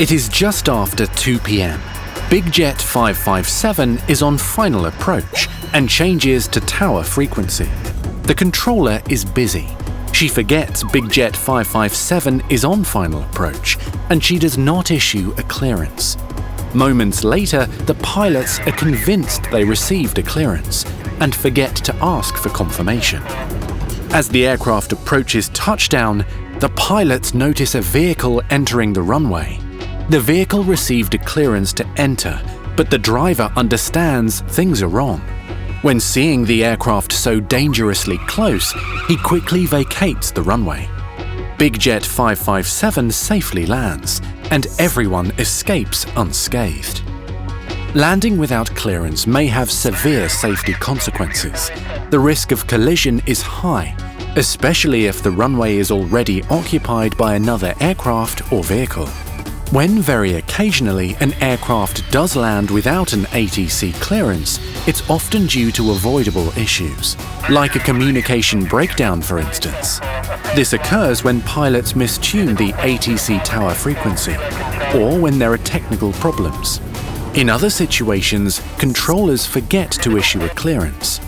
It is just after 2 p.m. Big Jet 557 is on final approach and changes to tower frequency. The controller is busy. She forgets Big Jet 557 is on final approach, and she does not issue a clearance. Moments later, the pilots are convinced they received a clearance and forget to ask for confirmation. As the aircraft approaches touchdown, the pilots notice a vehicle entering the runway. The vehicle received a clearance to enter, but the driver understands things are wrong. When seeing the aircraft so dangerously close, he quickly vacates the runway. Big Jet 557 safely lands, and everyone escapes unscathed. Landing without clearance may have severe safety consequences. The risk of collision is high, especially if the runway is already occupied by another aircraft or vehicle. When very occasionally an aircraft does land without an ATC clearance, it's often due to avoidable issues, like a communication breakdown, for instance. This occurs when pilots mistune the ATC tower frequency, or when there are technical problems. In other situations, controllers forget to issue a clearance.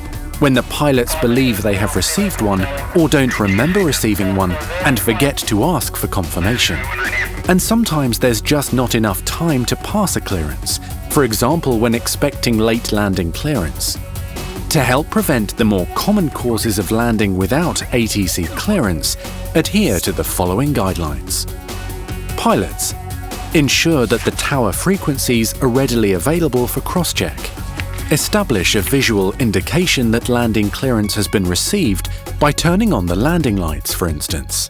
When the pilots believe they have received one or don't remember receiving one and forget to ask for confirmation. And sometimes there's just not enough time to pass a clearance, for example when expecting late landing clearance. To help prevent the more common causes of landing without ATC clearance, adhere to the following guidelines. Pilots, ensure that the tower frequencies are readily available for cross-check. Establish a visual indication that landing clearance has been received by turning on the landing lights, for instance.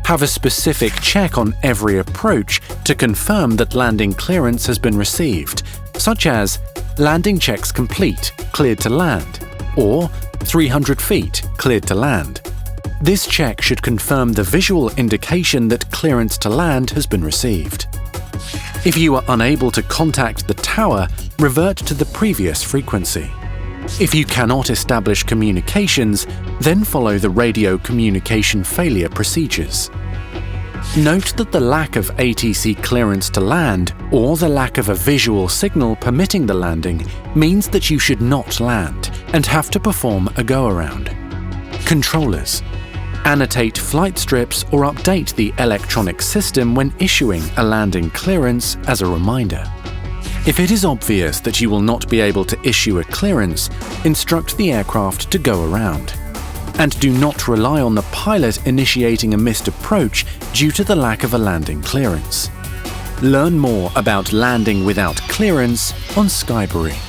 Have a specific check on every approach to confirm that landing clearance has been received, such as landing checks complete, cleared to land, or 300 feet, cleared to land. This check should confirm the visual indication that clearance to land has been received. If you are unable to contact the tower, revert to the previous frequency. If you cannot establish communications, then follow the radio communication failure procedures. Note that the lack of ATC clearance to land or the lack of a visual signal permitting the landing means that you should not land and have to perform a go-around. Controllers. Annotate flight strips or update the electronic system when issuing a landing clearance as a reminder. If it is obvious that you will not be able to issue a clearance, instruct the aircraft to go around. And do not rely on the pilot initiating a missed approach due to the lack of a landing clearance. Learn more about landing without clearance on SKYbrary.